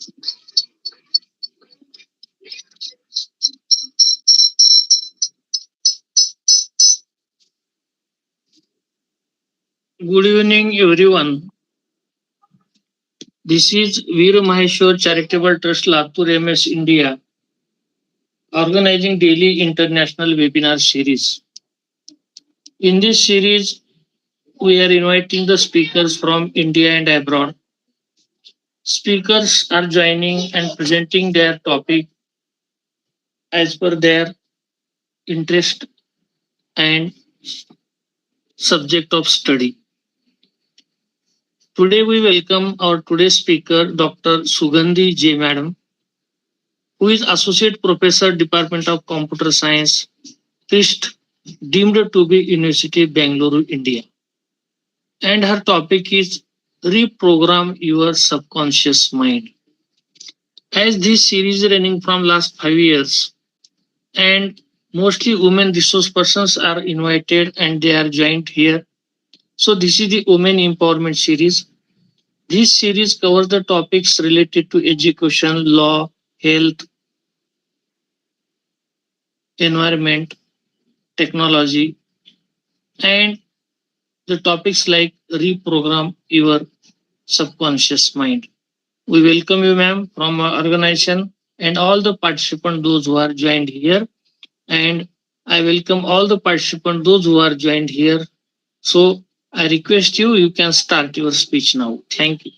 Good evening, everyone. This is Veer Maheshwar Charitable Trust Latur MS India, organizing daily international webinar series. In this series, we are inviting the speakers from India and abroad. Speakers are joining and presenting their topic as per their interest and subject of study. Today, we welcome our today's speaker, Dr. Suganthi J. Madam, who is Associate Professor, Department of Computer Science, Trist, deemed to be University, Bengaluru, India. And her topic is Reprogram Your Subconscious Mind. As this series is running from last 5 years, and mostly women resource persons are invited and they are joined here. So this is the Women Empowerment Series. This series covers the topics related to education, law, health, environment, technology, and the topics like reprogram your subconscious mind. We welcome you, ma'am, from our organization and all the participants, those who are joined here. And I welcome all the participants, those who are joined here. So I request you, you can start your speech now. Thank you.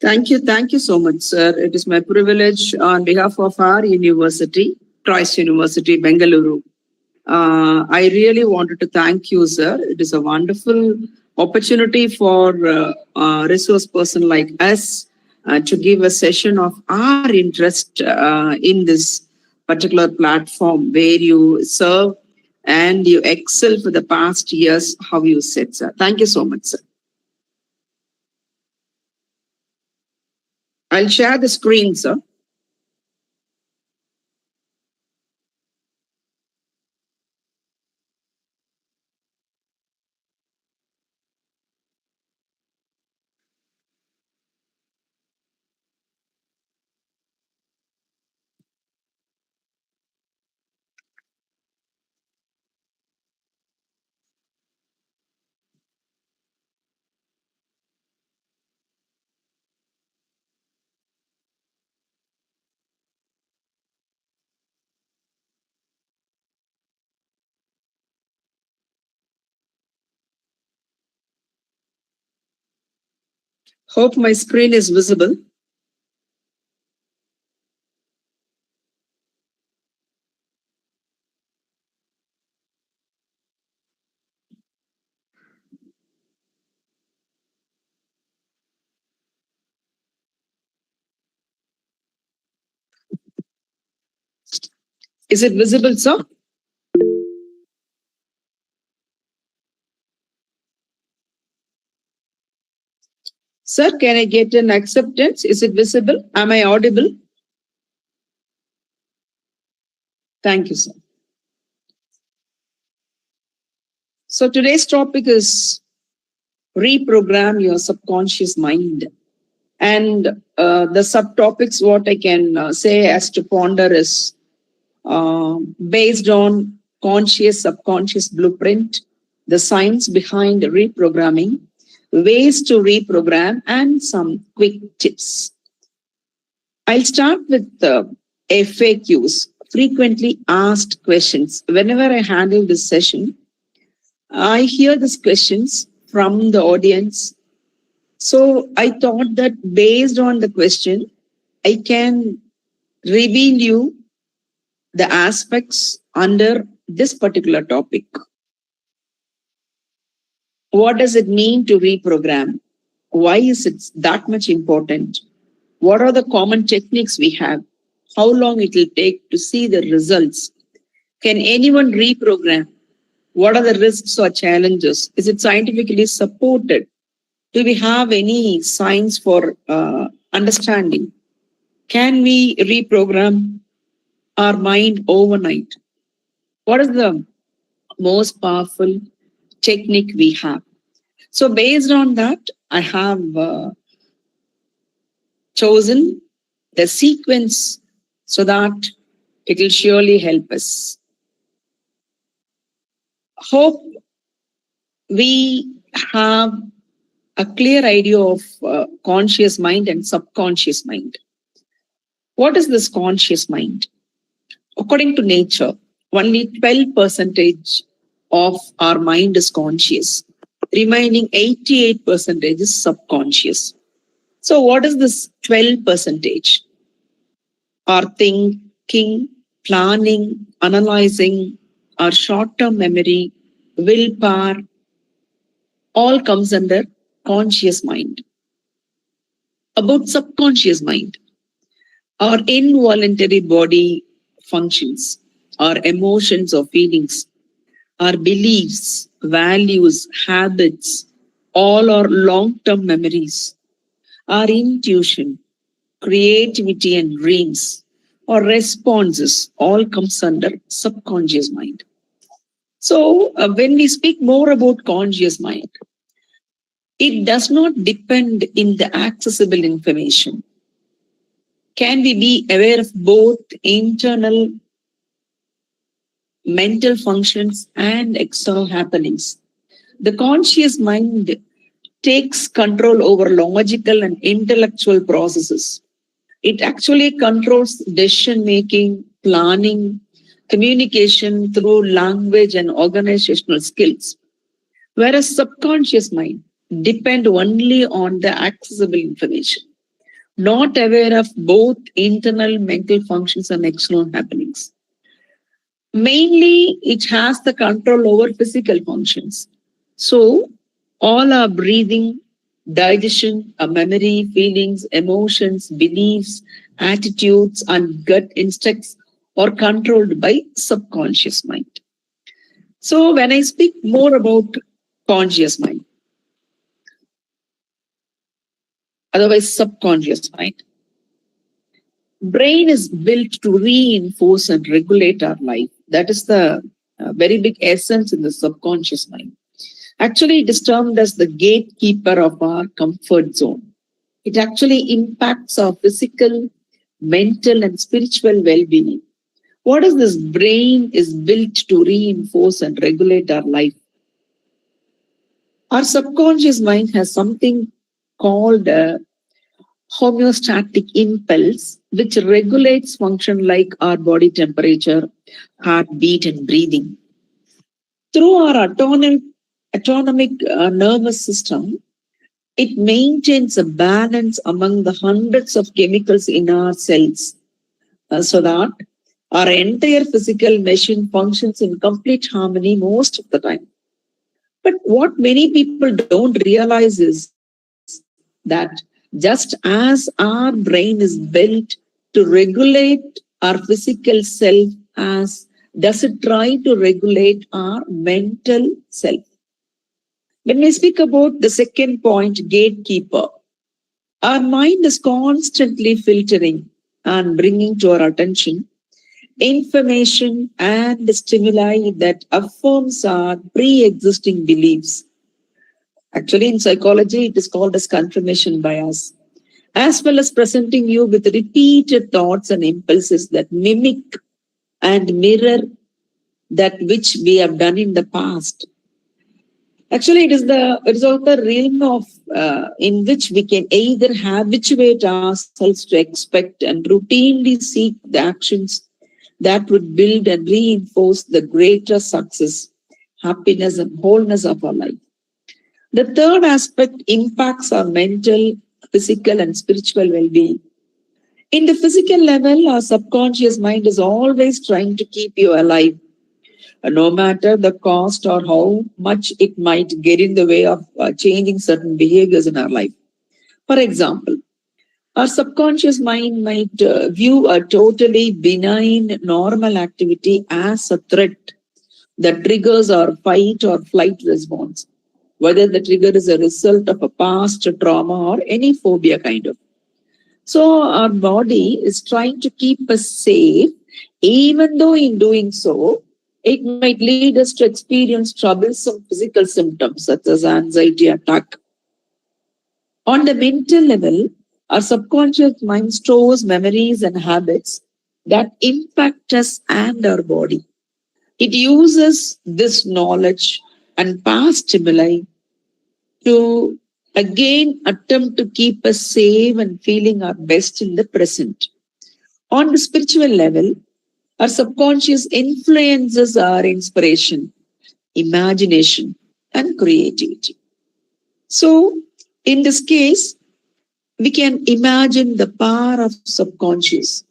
Thank you so much, sir. It is my privilege on behalf of our university, Christ University, Bengaluru. I really wanted to thank you, sir. It is a wonderful opportunity for a resource person like us to give a session of our interest in this particular platform where you serve and you excel for the past years, how you said, sir. Thank you so much, sir. I'll share the screen, sir. Hope my screen is visible. Is it visible, sir? Sir, can I get an acceptance? Is it visible? Am I audible? Thank you, sir. So today's topic is reprogram your subconscious mind. And the subtopics, what I can say as to ponder is based on conscious, subconscious blueprint, the science behind reprogramming, ways to reprogram, and some quick tips. I'll start with the FAQs, frequently asked questions. Whenever I handle this session, I hear these questions from the audience. So I thought that based on the question, I can reveal you the aspects under this particular topic. What does it mean to reprogram? Why is it that much important? What are the common techniques we have? How long it will take to see the results? Can anyone reprogram? What are the risks or challenges? Is it scientifically supported? Do we have any science for understanding? Can we reprogram our mind overnight? What is the most powerful technique we have? So based on that, I have chosen the sequence so that it will surely help us. Hope we have a clear idea of conscious mind and subconscious mind. What is this conscious mind? According to nature, only 12% of our mind is conscious. Remaining 88% is subconscious. So what is this 12%? Our thinking, planning, analyzing, our short-term memory, willpower, all comes under conscious mind. About subconscious mind, our involuntary body functions, our emotions or feelings, our beliefs, values, habits, all our long-term memories, our intuition, creativity and dreams, or responses, all comes under subconscious mind. So when we speak more about conscious mind, it does not depend in the accessible information. Can we be aware of both internal mental functions and external happenings? The conscious mind takes control over logical and intellectual processes. It actually controls decision making, planning, communication through language and organizational skills. Whereas subconscious mind depend only on the accessible information, not aware of both internal mental functions and external happenings. Mainly, it has the control over physical functions. So, all our breathing, digestion, our memory, feelings, emotions, beliefs, attitudes, and gut instincts are controlled by subconscious mind. So, when I speak more about conscious mind, otherwise subconscious mind, brain is built to reinforce and regulate our life. That is the very big essence in the subconscious mind. Actually, it is termed as the gatekeeper of our comfort zone. It actually impacts our physical, mental, and spiritual well-being. What is this brain is built to reinforce and regulate our life? Our subconscious mind has something called a homeostatic impulse, which regulates function like our body temperature, heartbeat, and breathing. Through our autonomic nervous system, it maintains a balance among the hundreds of chemicals in our cells so that our entire physical machine functions in complete harmony most of the time. But what many people don't realize is that just as our brain is built to regulate our physical self, as does it try to regulate our mental self. When we speak about the second point, gatekeeper, our mind is constantly filtering and bringing to our attention information and stimuli that affirms our pre-existing beliefs. Actually, in psychology, it is called as confirmation bias, as well as presenting you with repeated thoughts and impulses that mimic and mirror that which we have done in the past. Actually, it is also the realm of in which we can either habituate ourselves to expect and routinely seek the actions that would build and reinforce the greater success, happiness, and wholeness of our life. The third aspect impacts our mental, physical, and spiritual well-being. In the physical level, our subconscious mind is always trying to keep you alive, no matter the cost or how much it might get in the way of changing certain behaviors in our life. For example, our subconscious mind might view a totally benign normal activity as a threat that triggers our fight or flight response, whether the trigger is a result of a past trauma or any phobia kind of. So our body is trying to keep us safe, even though in doing so, it might lead us to experience troublesome physical symptoms such as anxiety attack. On the mental level, Our subconscious mind stores memories and habits that impact us and our body. It uses this knowledge and past stimuli to again attempt to keep us safe and feeling our best in the present. On the spiritual level, our subconscious influences our inspiration, imagination, and creativity. So, in this case, we can imagine the power of subconscious.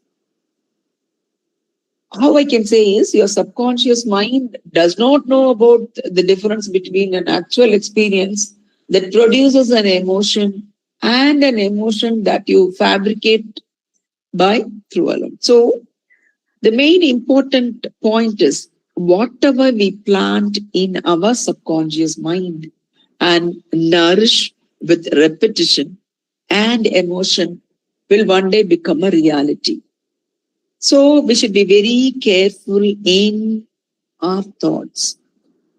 How I can say is your subconscious mind does not know about the difference between an actual experience that produces an emotion and an emotion that you fabricate by through alone. So the main important point is whatever we plant in our subconscious mind and nourish with repetition and emotion will one day become a reality. So we should be very careful in our thoughts.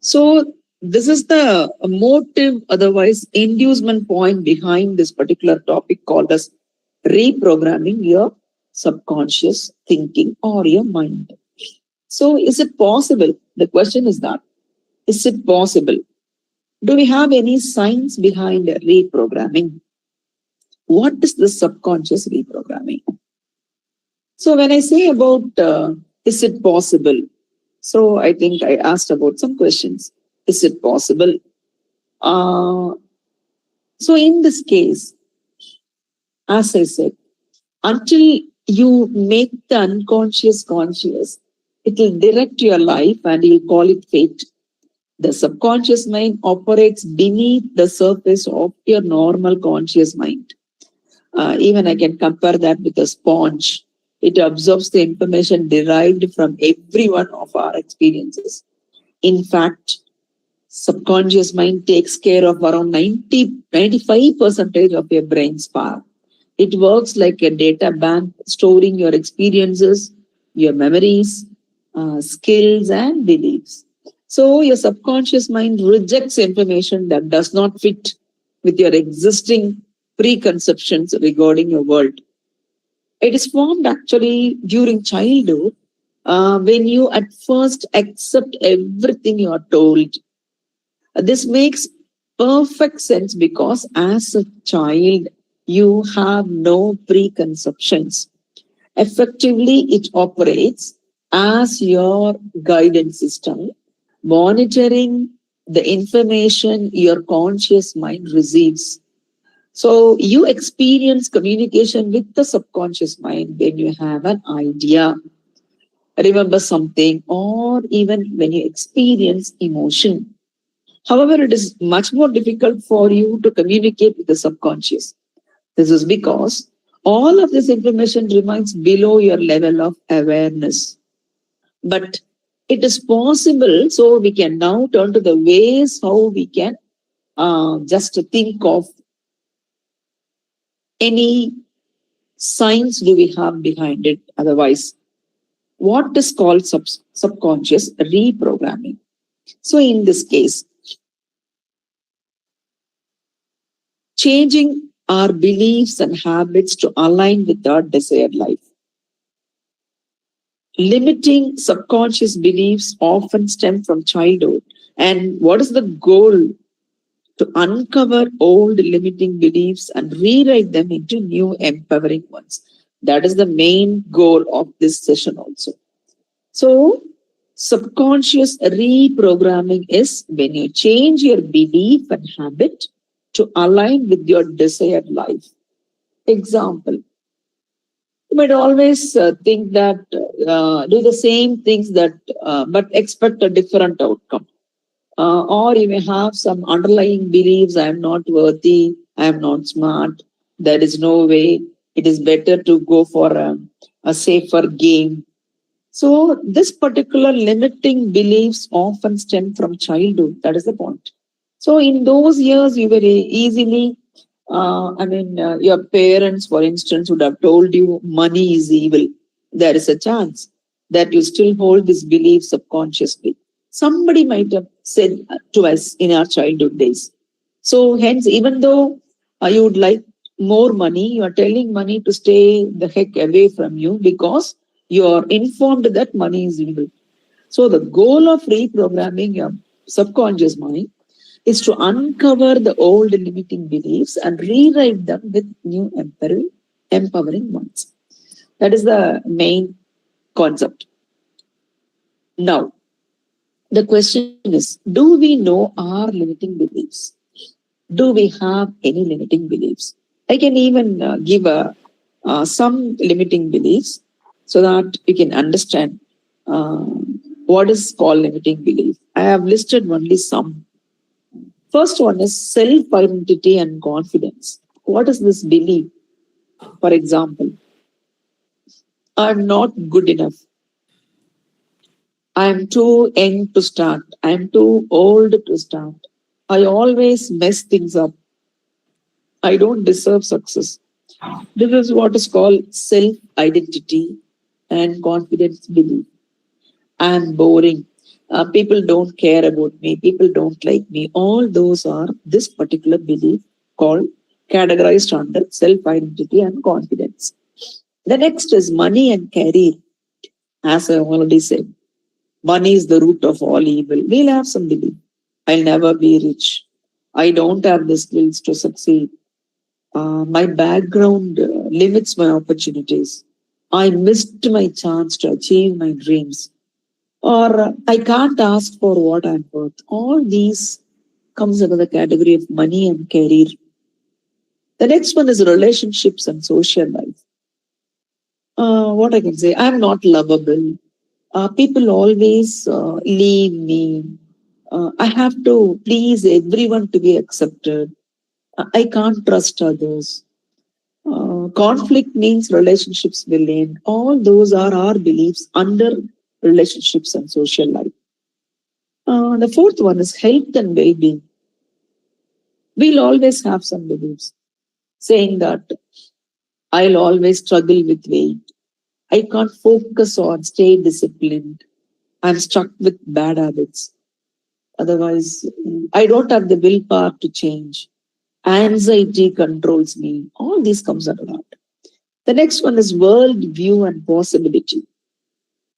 So this is the motive, otherwise inducement point behind this particular topic called as reprogramming your subconscious thinking or your mind. So is it possible? The question is that, is it possible? Do we have any science behind reprogramming? What is the subconscious reprogramming? So when I say about is it possible? So I think I asked about some questions. Is it possible? So in this case, as I said, until you make the unconscious conscious, it will direct your life and you call it fate. The subconscious mind operates beneath the surface of your normal conscious mind. Even I can compare that with a sponge. It absorbs the information derived from every one of our experiences. In fact, subconscious mind takes care of around 95% of your brain's power. It works like a data bank, storing your experiences, your memories, skills, and beliefs. So your subconscious mind rejects information that does not fit with your existing preconceptions regarding your world. It is formed actually during childhood when you at first accept everything you are told. This makes perfect sense because as a child, you have no preconceptions. Effectively, it operates as your guidance system, monitoring the information your conscious mind receives. So you experience communication with the subconscious mind when you have an idea, remember something, or even when you experience emotion. However, it is much more difficult for you to communicate with the subconscious. This is because all of this information remains below your level of awareness. But it is possible, so we can now turn to the ways how we can just think of any science do we have behind it. Otherwise, what is called subconscious reprogramming? So in this case, changing our beliefs and habits to align with our desired life. Limiting subconscious beliefs often stem from childhood. And what is the goal? To uncover old limiting beliefs and rewrite them into new empowering ones. That is the main goal of this session also. So, subconscious reprogramming is when you change your belief and habit to align with your desired life. Example, you might always think that do the same things that but expect a different outcome. Or you may have some underlying beliefs: I am not worthy, I am not smart, there is no way, it is better to go for a safer game. So this particular limiting beliefs often stem from childhood. That is the point. So in those years, you very easily, your parents, for instance, would have told you money is evil. There is a chance that you still hold this belief subconsciously. Somebody might have said to us in our childhood days. So hence, even though you would like more money, you are telling money to stay the heck away from you because you are informed that money is evil. So the goal of reprogramming your subconscious mind is to uncover the old limiting beliefs and rewrite them with new empowering ones. That is the main concept. Now, the question is, do we know our limiting beliefs? Do we have any limiting beliefs? I can even give some limiting beliefs so that you can understand uh, what is called limiting belief. I have listed only some. First one is self-identity and confidence. What is this belief? For example, I'm not good enough. I'm too young to start. I'm too old to start. I always mess things up. I don't deserve success. This is what is called self-identity and confidence belief. I'm boring. People don't care about me. People don't like me. All those are this particular belief called categorized under self-identity and confidence. The next is money and career. As I already said, money is the root of all evil. We'll have some belief. I'll never be rich. I don't have the skills to succeed. My background limits my opportunities. I missed my chance to achieve my dreams. Or I can't ask for what I'm worth. All these comes under the category of money and career. The next one is relationships and social life. What I can say, I'm not lovable. People always leave me. I have to please everyone to be accepted. I can't trust others. Conflict means relationships will end. All those are our beliefs under relationships and social life. The fourth one is health and well-being. We'll always have some beliefs saying that I'll always struggle with weight. I can't focus on stay disciplined. I'm stuck with bad habits. Otherwise, I don't have the willpower to change. Anxiety controls me. All these comes under that. The next one is world view and possibility.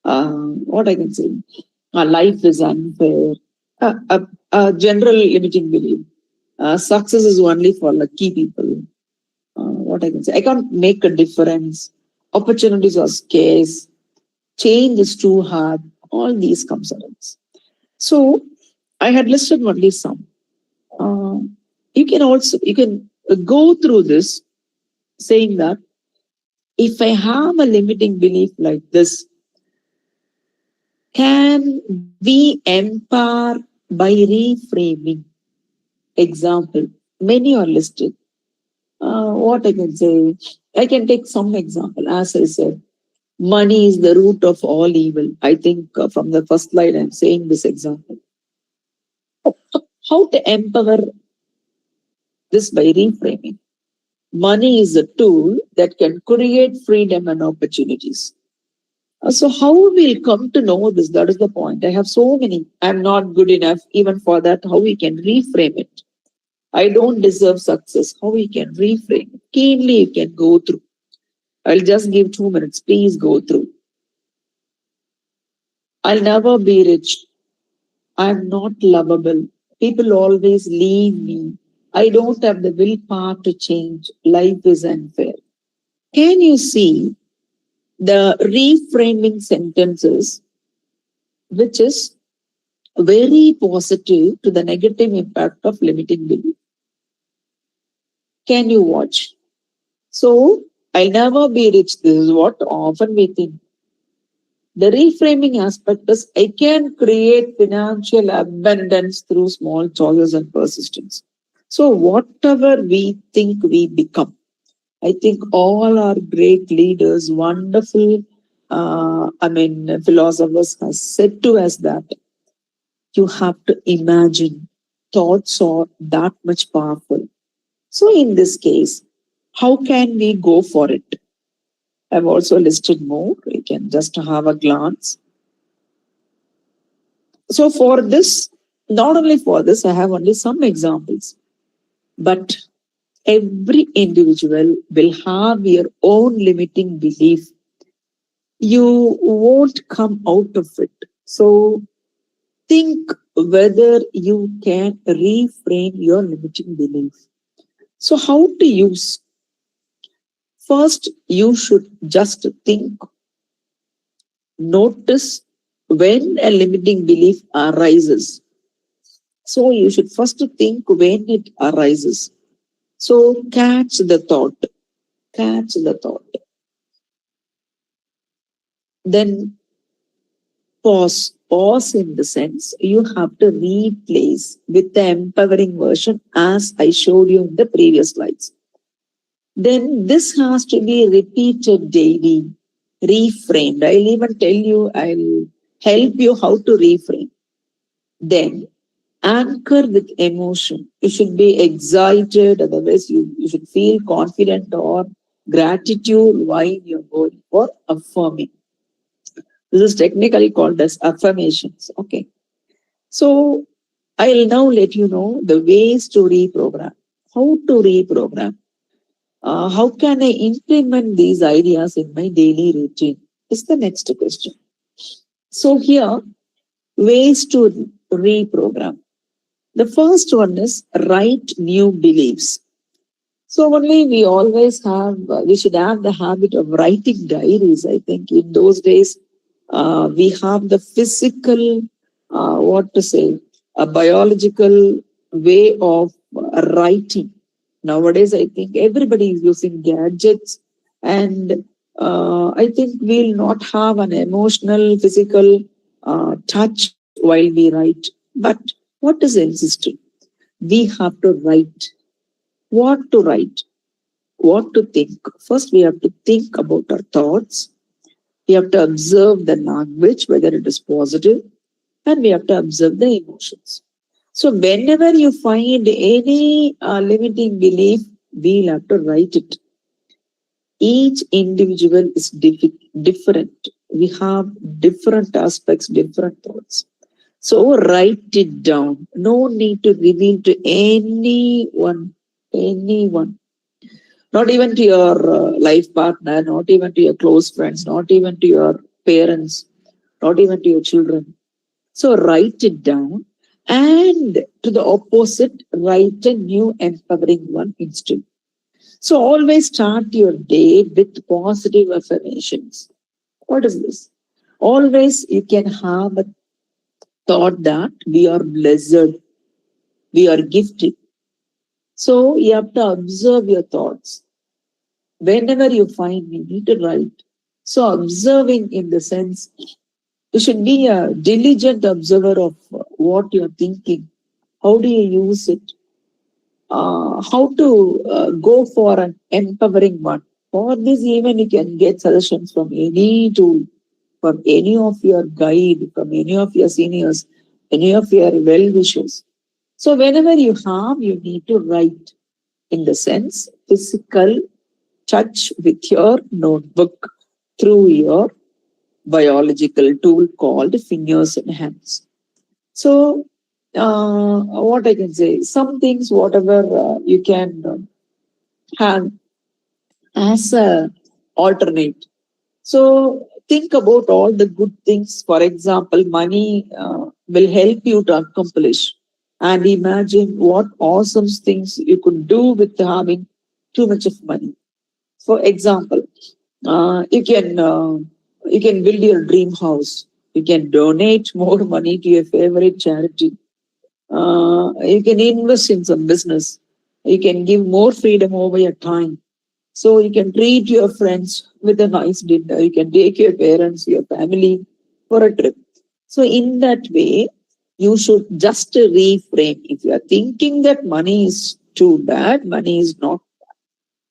What I can say, life is unfair. A general limiting belief. Success is only for lucky people. What I can say, I can't make a difference. Opportunities are scarce. Change is too hard. All these comes under this. So I had listed only some. Uh, you can go through this saying that if I have a limiting belief like this, can we empower by reframing? Example, many are listed. What I can say, I can take some example. As I said, money is the root of all evil. I think from the first slide, I'm saying this example. How to empower this by reframing? Money is a tool that can create freedom and opportunities. So how we'll come to know this? That is the point. I have so many. I'm not good enough even for that. How we can reframe it? I don't deserve success. How we can reframe it? Keenly you can go through. I'll just give 2 minutes. Please go through. I'll never be rich. I'm not lovable. People always leave me. I don't have the willpower to change. Life is unfair. Can you see the reframing sentences, which is very positive to the negative impact of limiting belief? Can you watch? So, I'll never be rich. This is what often we think. The reframing aspect is I can create financial abundance through small choices and persistence. So, whatever we think we become, I think all our great leaders, wonderful, philosophers has said to us that you have to imagine. Thoughts are that much powerful. So in this case, how can we go for it? I've also listed more. You can just have a glance. So for this, not only for this, I have only some examples. But every individual will have your own limiting belief. You won't come out of it. So think whether you can reframe your limiting belief. So how to use? First, you should just think, notice when a limiting belief arises. So you should first think when it arises. So catch the thought, catch the thought. Then pause in the sense you have to replace with the empowering version as I showed you in the previous slides. Then this has to be repeated daily, reframed. I'll even tell you, I'll help you how to reframe. Then anchor with emotion. You should be excited, otherwise you should feel confident or gratitude while you're going for affirming. This is technically called as affirmations. Okay. So I'll now let you know the ways to reprogram. How to reprogram? How can I implement these ideas in my daily routine? Is the next question. So here, ways to reprogram. The first one is write new beliefs. So only we should have the habit of writing diaries. I think in those days, we have the physical, a biological way of writing. Nowadays, I think everybody is using gadgets, and I think we'll not have an emotional, physical touch while we write. But what is insisting? We have to write. What to write? What to think? First, we have to think about our thoughts. We have to observe the language, whether it is positive, and we have to observe the emotions. So whenever you find any limiting belief, we'll have to write it. Each individual is different. We have different aspects, different thoughts. So write it down. No need to reveal to anyone, not even to your life partner, not even to your close friends, not even to your parents, not even to your children. So write it down, and to the opposite, write a new empowering one instead. So always start your day with positive affirmations. What is this? Always you can have a thought that we are blessed, we are gifted. So you have to observe your thoughts. Whenever you find me, need to write. So observing in the sense, you should be a diligent observer of what you're thinking. How do you use it? How to go for an empowering one. For this, even you can get suggestions from any tool, from any of your guide, from any of your seniors, any of your well-wishers. So whenever you have, you need to write in the sense physical touch with your notebook through your biological tool called fingers and hands. So what I can say, some things, whatever you can have as a alternate. So think about all the good things. For example, money will help you to accomplish. And imagine what awesome things you could do with having too much of money. For example, uh, you can uh, you can build your dream house. You can donate more money to your favorite charity. You can invest in some business. You can give more freedom over your time. So you can treat your friends with a nice dinner. You can take your parents, your family for a trip. So in that way, you should just reframe. If you are thinking that money is too bad, money is not,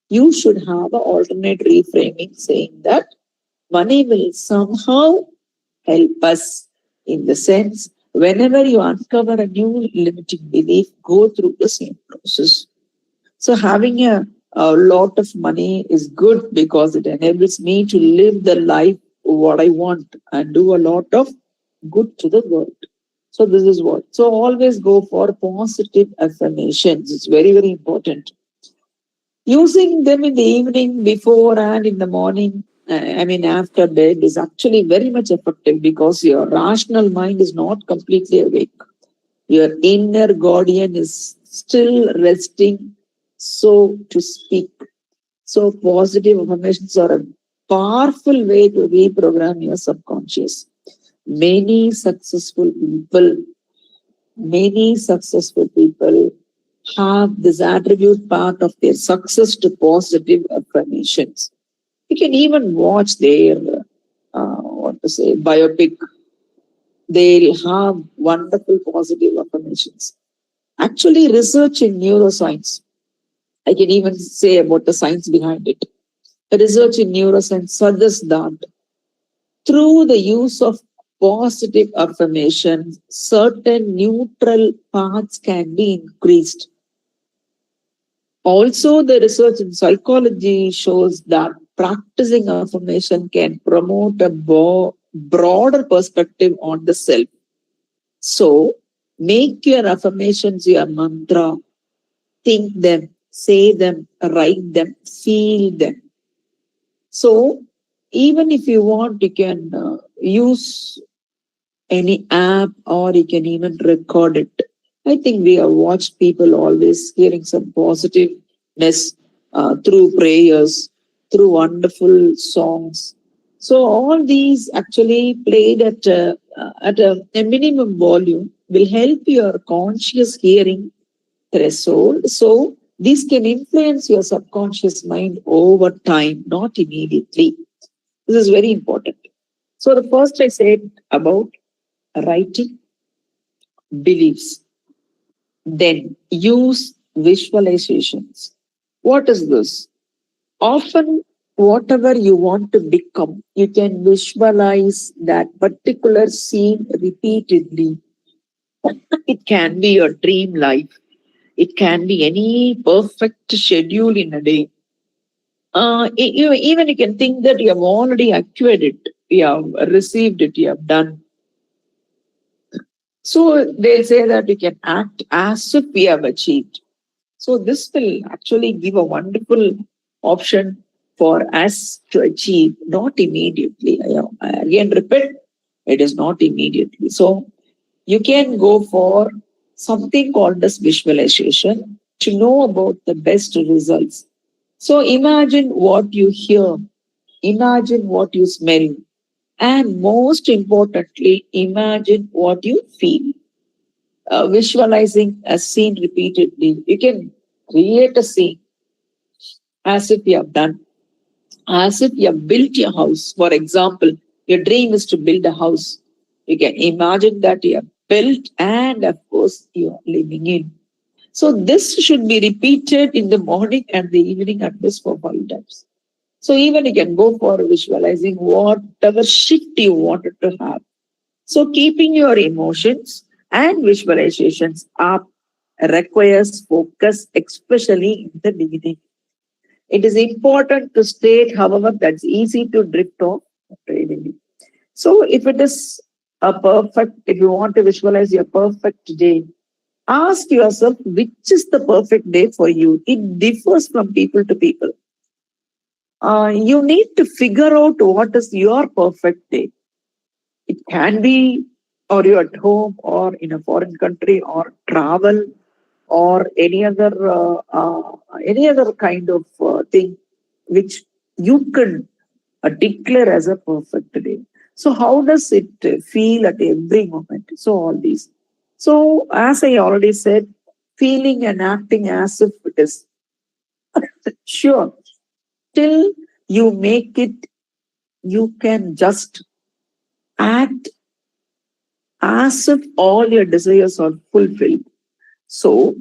you should have an alternate reframing saying that money will somehow help us, in the sense whenever you uncover a new limiting belief, go through the same process. So having a lot of money is good because it enables me to live the life what I want and do a lot of good to the world. So this is what. So always go for positive affirmations. It's very, very important. Using them in the evening, before and in the morning, after bed, is actually very much effective because your rational mind is not completely awake. Your inner guardian is still resting, so to speak. So, positive affirmations are a powerful way to reprogram your subconscious. Many successful people, many successful people have this attribute part of their success to positive affirmations. You can even watch their, biopic. They'll have wonderful positive affirmations. Actually, research in neuroscience, I can even say about the science behind it. The research in neuroscience suggests that through the use of positive affirmations, certain neutral paths can be increased. Also, the research in psychology shows that practicing affirmation can promote a broader perspective on the self. So, make your affirmations your mantra. Think them, say them, write them, feel them. So, even if you want, you can use any app or you can even record it. I think we have watched people always hearing some positiveness through prayers, through wonderful songs. So all these actually played at a minimum volume will help your conscious hearing threshold. So this can influence your subconscious mind over time, not immediately. This is very important. So the first I said about writing beliefs. Then use visualizations. What is this? Often, whatever you want to become, you can visualize that particular scene repeatedly. It can be your dream life. It can be any perfect schedule in a day. Even you can think that you have already acquired it, you have received it, you have done. So they say that we can act as if we have achieved. So this will actually give a wonderful option for us to achieve, not immediately. I again repeat, it is not immediately. So you can go for something called as visualization to know about the best results. So imagine what you hear, imagine what you smell, and most importantly, imagine what you feel. Visualizing a scene repeatedly. You can create a scene as if you have done, as if you have built your house. For example, your dream is to build a house. You can imagine that you have built and, of course, you are living in. So this should be repeated in the morning and the evening at least for 5 times. So even you can go for visualizing whatever shift you wanted to have. So keeping your emotions and visualizations up requires focus, especially in the beginning. It is important to state, however, that's easy to drift off readily. So if it is if you want to visualize your perfect day, ask yourself which is the perfect day for you. It differs from people to people. You need to figure out what is your perfect day. It can be, or you're at home, or in a foreign country, or travel, or any other kind of thing which you could declare as a perfect day. So how does it feel at every moment? So all these. So as I already said, feeling and acting as if it is sure. Till you make it, you can just act as if all your desires are fulfilled. So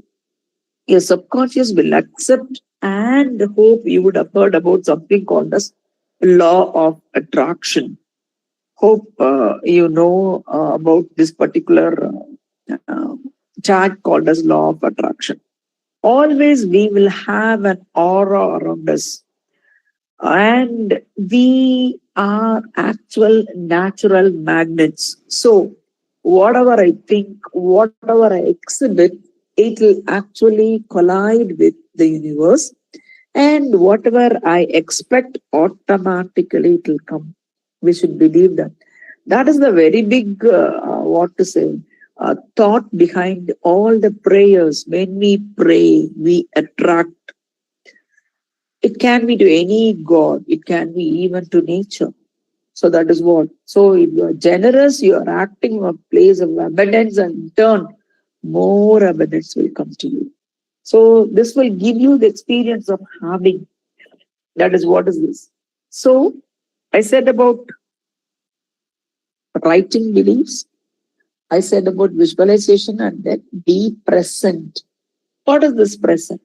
your subconscious will accept and hope. You would have heard about something called as law of attraction. Hope you know about this particular chart called as law of attraction. Always we will have an aura around us, and we are actual natural magnets. So whatever I think, whatever I exhibit, it will actually collide with the universe. And whatever I expect, automatically it will come. We should believe that. That is the very big, what to say, thought behind all the prayers. When we pray, we attract. It can be to any God, it can be even to nature. So that is what. So if you are generous, you are acting from a place of abundance, and in turn, more abundance will come to you. So this will give you the experience of having. That is what is this. So I said about writing beliefs. I said about visualization and then be present. What is this present?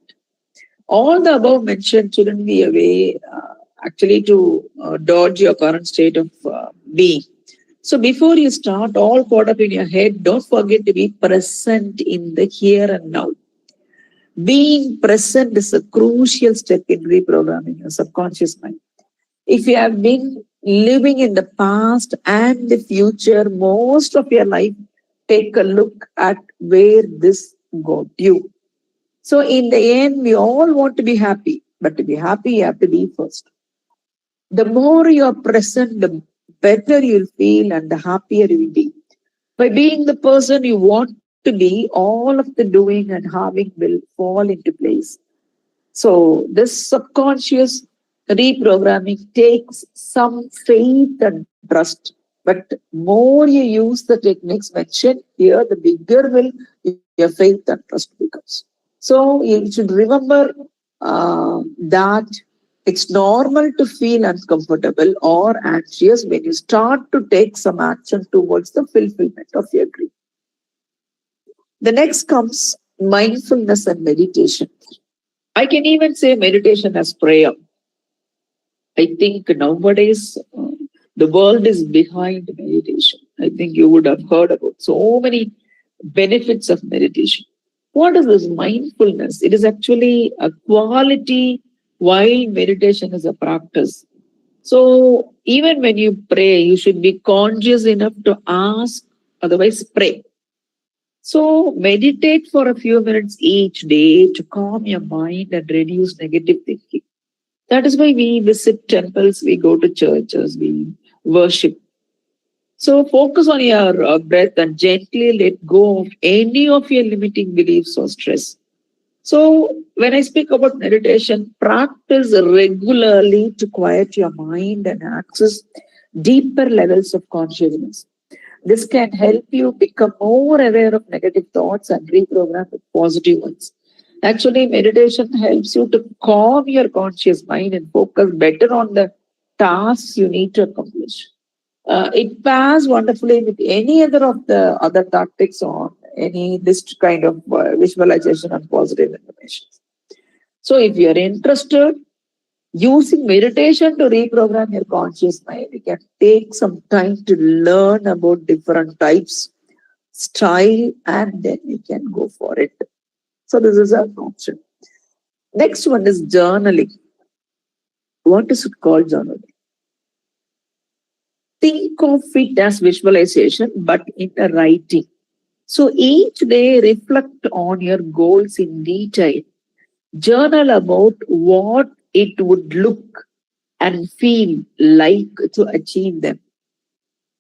All the above mentioned shouldn't be a way actually to dodge your current state of being. So before you start all caught up in your head, don't forget to be present in the here and now. Being present is a crucial step in reprogramming your subconscious mind. If you have been living in the past and the future most of your life, take a look at where this got you. So in the end, we all want to be happy, but to be happy, you have to be first. The more you are present, the better you'll feel and the happier you will be. By being the person you want to be, all of the doing and having will fall into place. So this subconscious reprogramming takes some faith and trust. But more you use the techniques mentioned here, the bigger will your faith and trust becomes. So you should remember that it's normal to feel uncomfortable or anxious when you start to take some action towards the fulfillment of your dream. The next comes mindfulness and meditation. I can even say meditation as prayer. I think nowadays the world is behind meditation. I think you would have heard about so many benefits of meditation. What is this mindfulness? It is actually a quality while meditation is a practice. So even when you pray, you should be conscious enough to ask, otherwise pray. So meditate for a few minutes each day to calm your mind and reduce negative thinking. That is why we visit temples, we go to churches, we worship. So focus on your breath and gently let go of any of your limiting beliefs or stress. So when I speak about meditation, practice regularly to quiet your mind and access deeper levels of consciousness. This can help you become more aware of negative thoughts and reprogram with positive ones. Actually, meditation helps you to calm your conscious mind and focus better on the tasks you need to accomplish. It pairs wonderfully with any other of the other tactics on any this kind of visualization and positive information. So, if you are interested, using meditation to reprogram your conscious mind, you can take some time to learn about different types, style, and then you can go for it. So this is an option. Next one is journaling. What is it called journaling? Think of it as visualization, but in a writing. So each day reflect on your goals in detail. Journal about what it would look and feel like to achieve them.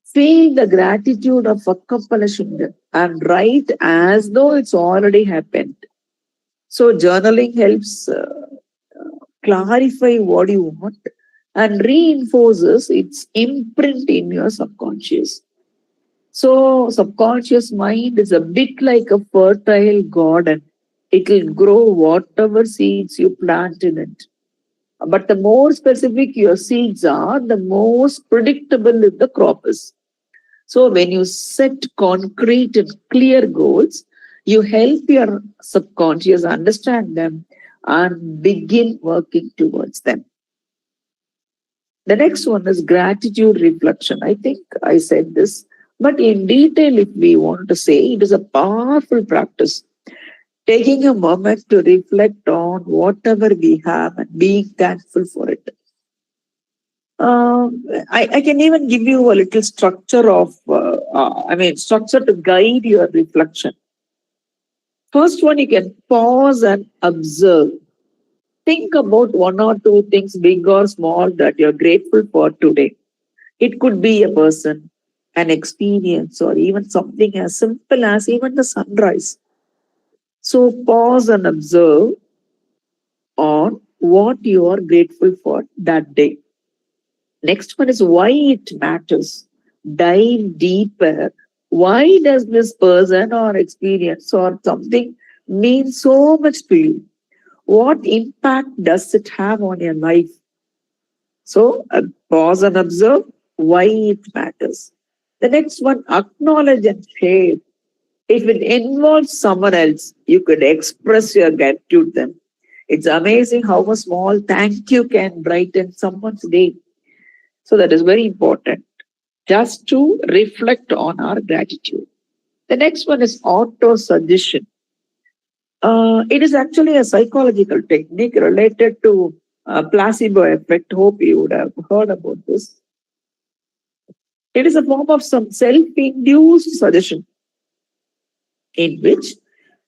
Feel the gratitude of accomplishing them and write as though it's already happened. So journaling helps clarify what you want and reinforces its imprint in your subconscious. So subconscious mind is a bit like a fertile garden. It will grow whatever seeds you plant in it. But the more specific your seeds are, the most predictable the crop is. So when you set concrete and clear goals, you help your subconscious understand them and begin working towards them. The next one is gratitude reflection. I think I said this, but in detail, if we want to say, it is a powerful practice. Taking a moment to reflect on whatever we have and being thankful for it. I can even give you a little structure of, structure to guide your reflection. First one, you can pause and observe. Think about one or two things, big or small, that you're grateful for today. It could be a person, an experience, or even something as simple as even the sunrise. So pause and observe on what you are grateful for that day. Next one is why it matters. Dive deeper. Why does this person or experience or something mean so much to you? What impact does it have on your life? So pause and observe why it matters. The next one, acknowledge and share. If it involves someone else, you could express your gratitude to them. It's amazing how a small thank you can brighten someone's day. So that is very important. Just to reflect on our gratitude. The next one is auto suggestion. It is actually a psychological technique related to placebo effect. Hope you would have heard about this. It is a form of some self-induced suggestion in which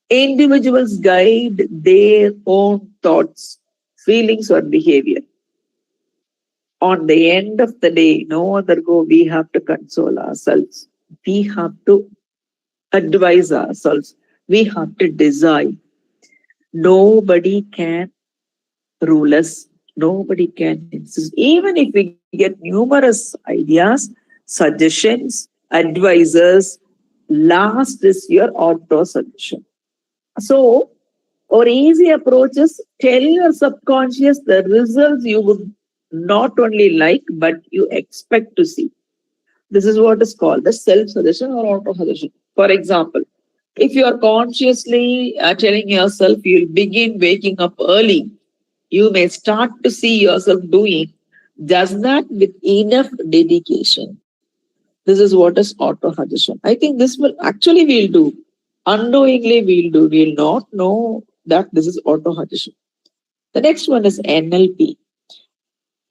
individuals guide their own thoughts, feelings, or behavior. On the end of the day, no other go, we have to console ourselves. We have to advise ourselves. We have to decide. Nobody can rule us. Nobody can insist. Even if we get numerous ideas, suggestions, advisors, last is your auto suggestion. So, our easy approach is tell your subconscious the results you would not only like, but you expect to see. This is what is called the self-suggestion or auto-suggestion. For example, if you are consciously telling yourself you'll begin waking up early, you may start to see yourself doing just that with enough dedication. This is what is auto-suggestion. I think this will actually we'll do. Unknowingly we'll do. We'll not know that this is auto-suggestion. The next one is NLP.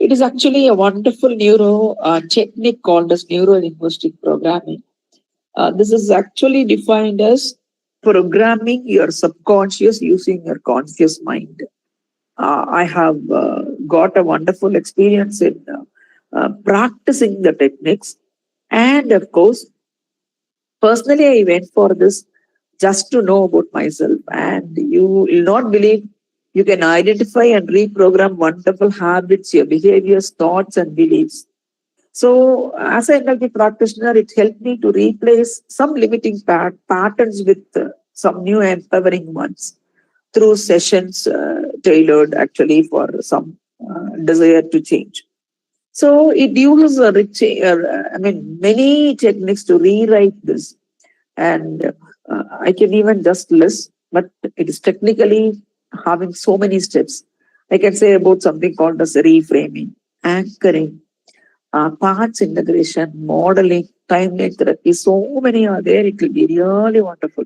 It is actually a wonderful neuro technique called as neuro-linguistic programming. This is actually defined as programming your subconscious using your conscious mind. I have got a wonderful experience in practicing the techniques. And of course, personally, I went for this just to know about myself. And you will not believe you can identify and reprogram wonderful habits, your behaviors, thoughts, and beliefs. So, as an NLP practitioner, it helped me to replace some limiting patterns with some new empowering ones through sessions tailored actually for some desire to change. So, it uses many techniques to rewrite this, and I can even just list, but it is technically having so many steps. I can say about something called as reframing, anchoring, parts integration, modeling, timeline therapy. So many are there. It will be really wonderful.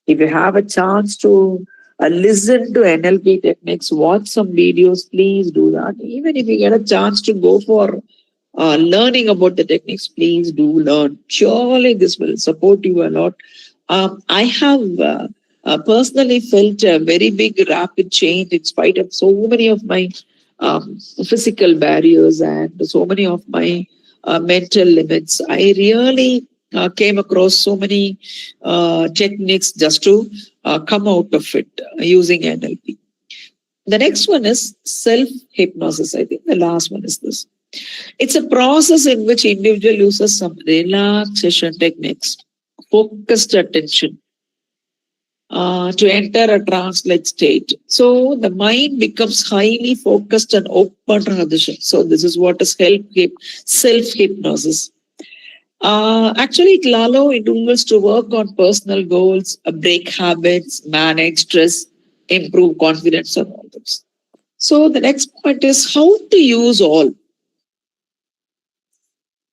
If you have a chance to listen to NLP techniques, watch some videos, please do that. Even if you get a chance to go for learning about the techniques, please do learn. Surely this will support you a lot. I have personally felt a very big rapid change in spite of so many of my physical barriers and so many of my mental limits. I really came across so many techniques just to come out of it using NLP. The next one is self-hypnosis. I think the last one is this. It's a process in which individual uses some relaxation techniques, focused attention, to enter a trance-like state. So the mind becomes highly focused and open transition. So this is what is self-hypnosis. Actually, it will allow individuals to work on personal goals, break habits, manage stress, improve confidence, and all this. So the next point is how to use all.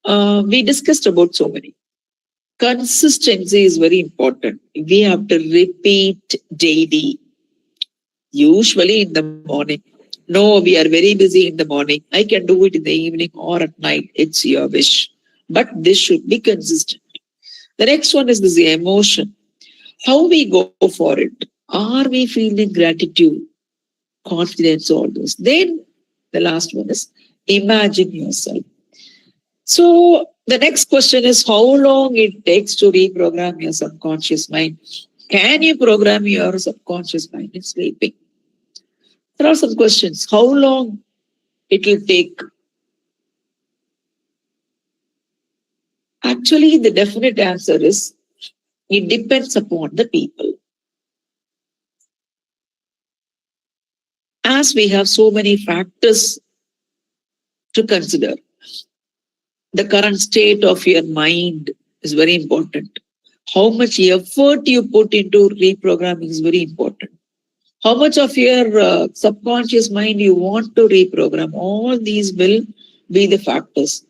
We discussed about so many. Consistency is very important. We have to repeat daily, usually in the morning. No, we are very busy in the morning. I can do it in the evening or at night. It's your wish. But this should be consistent. The next one is this emotion. How we go for it. Are we feeling gratitude? confidence, all those. Then the last one is imagine yourself. So the next question is how long it takes to reprogram your subconscious mind. Can you program your subconscious mind in sleeping? There are some questions. How long it will take? Actually, the definite answer is it depends upon the people. As we have so many factors to consider, the current state of your mind is very important. How much effort you put into reprogramming is very important. How much of your subconscious mind you want to reprogram, all these will be the factors.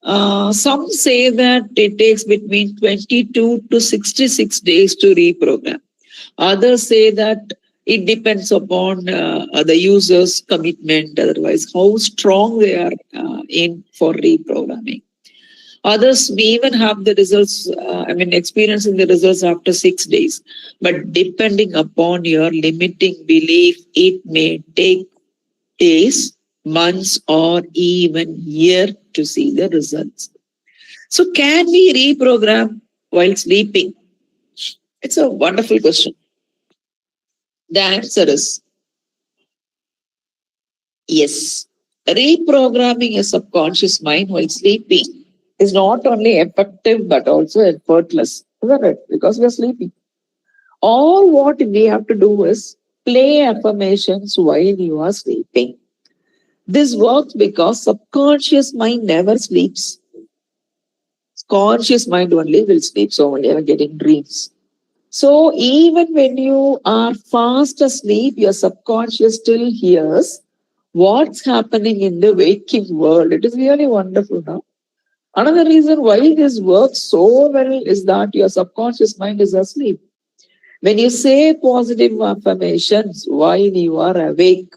Some say that it takes between 22 to 66 days to reprogram. Others say that it depends upon the user's commitment, otherwise how strong they are in for reprogramming. Others may even have the results, experiencing the results after 6 days. But depending upon your limiting belief, it may take days, months, or even year to see the results. So can we reprogram while sleeping? It's a wonderful question. The answer is yes. Reprogramming a subconscious mind while sleeping is not only effective but also effortless, isn't it? Because we are sleeping. All what we have to do is play affirmations while you are sleeping. This works because subconscious mind never sleeps. Conscious mind only will sleep, so only are getting dreams. So even when you are fast asleep, your subconscious still hears what's happening in the waking world. It is really wonderful now. Another reason why this works so well is that your subconscious mind is asleep. When you say positive affirmations while you are awake,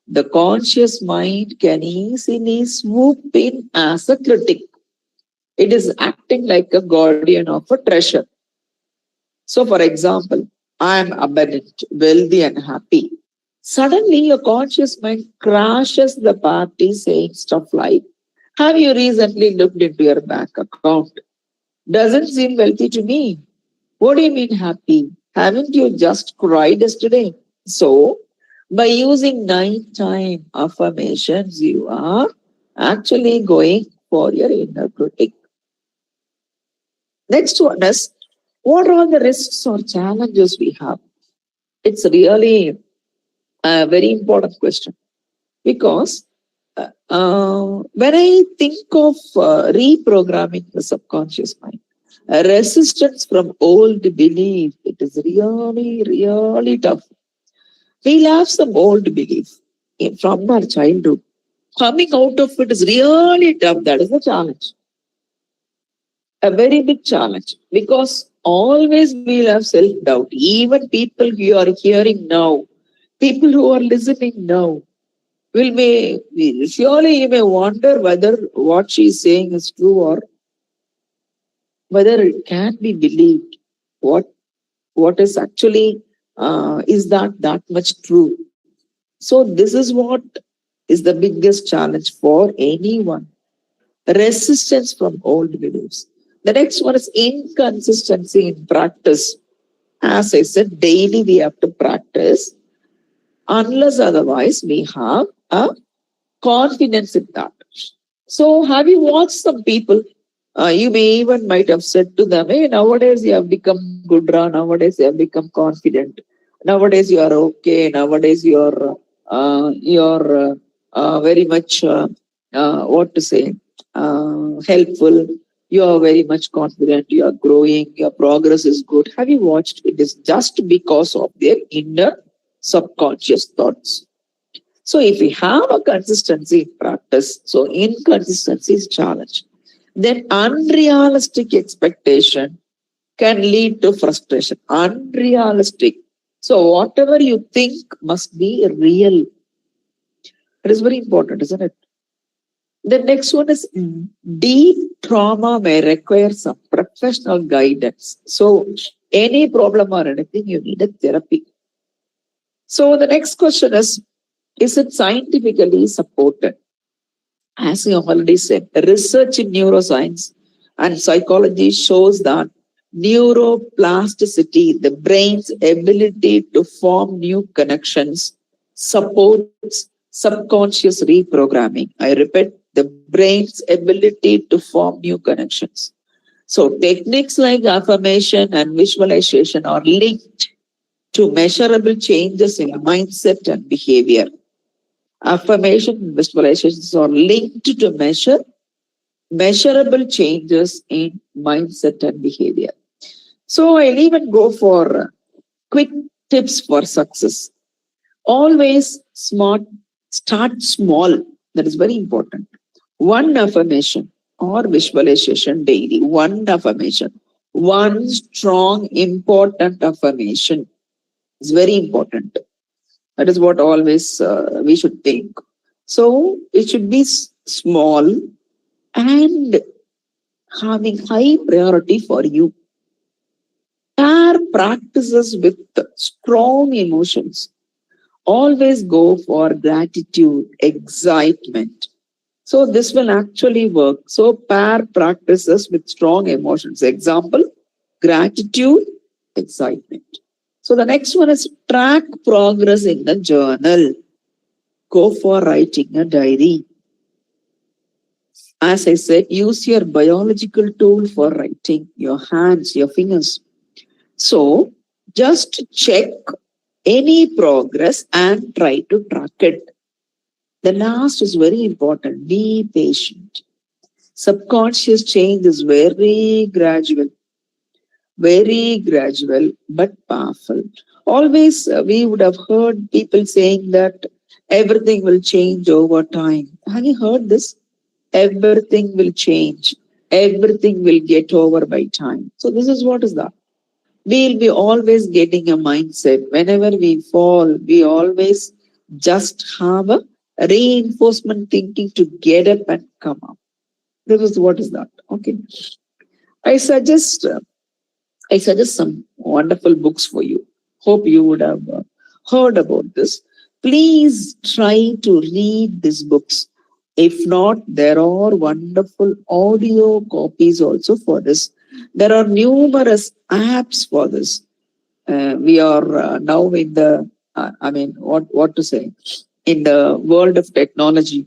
the conscious mind can easily swoop in as a critic. It is acting like a guardian of a treasure. So, for example, I am abundant, wealthy, and happy. Suddenly, your conscious mind crashes the party saying stuff like, have you recently looked into your bank account? Doesn't seem wealthy to me. What do you mean happy? Haven't you just cried yesterday? So, by using nighttime affirmations, you are actually going for your inner critic. Next one is, what are the risks or challenges we have? It's really a very important question because when I think of reprogramming the subconscious mind, resistance from old belief, it is really, really tough. We have some old belief from our childhood. Coming out of it is really tough. That is the challenge. A very big challenge because always we'll have self-doubt. Even people who are hearing now, people who are listening now, surely you may wonder whether what she is saying is true or whether it can be believed. What is actually is that much true? So this is what is the biggest challenge for anyone. Resistance from old beliefs. The next one is inconsistency in practice. As I said, daily we have to practice. Unless otherwise, we have a confidence in that. So have you watched some people? You may even might have said to them, hey, nowadays you have become Gudra, nowadays you have become confident. Nowadays you are okay. Nowadays you're very much, what to say, helpful. You are very much confident. You are growing. Your progress is good. Have you watched? It is just because of their inner subconscious thoughts. So if we have a consistency in practice, so inconsistency is challenge. Then unrealistic expectation can lead to frustration. Unrealistic. So whatever you think must be real. It is very important, isn't it? The next one is deep trauma may require some professional guidance. So any problem or anything, you need a therapy. So the next question is, Is it scientifically supported? As I already said, research in neuroscience and psychology shows that neuroplasticity, the brain's ability to form new connections, supports subconscious reprogramming. I repeat, the brain's ability to form new connections. So, techniques like affirmation and visualization are linked to measurable changes in mindset and behavior. Affirmation and visualizations are linked to measurable changes in mindset and behavior. So I'll even go for quick tips for success. Always start small. That is very important. One affirmation or visualization daily. One affirmation. One strong, important affirmation is very important. That is what always we should think. So it should be small and having high priority for you. Pair practices with strong emotions. Always go for gratitude, excitement. So this will actually work. So pair practices with strong emotions. Example, gratitude, excitement. So the next one is track progress in the journal. Go for writing a diary. As I said, use your biological tool for writing, your hands, your fingers. So just check any progress and try to track it. The last is very important. Be patient. Subconscious change is very gradual, but powerful. Always we would have heard people saying that everything will change over time. Have you heard this? Everything will change. Everything will get over by time. So this is what is that? We'll be always getting a mindset. Whenever we fall, we always just have a reinforcement thinking to get up and come up. This is what is that? Okay. I suggest some wonderful books for you. Hope you would have heard about this. Please try to read these books. If not, there are wonderful audio copies also for this. There are numerous apps for this. We are now in the, what to say, in the world of technology.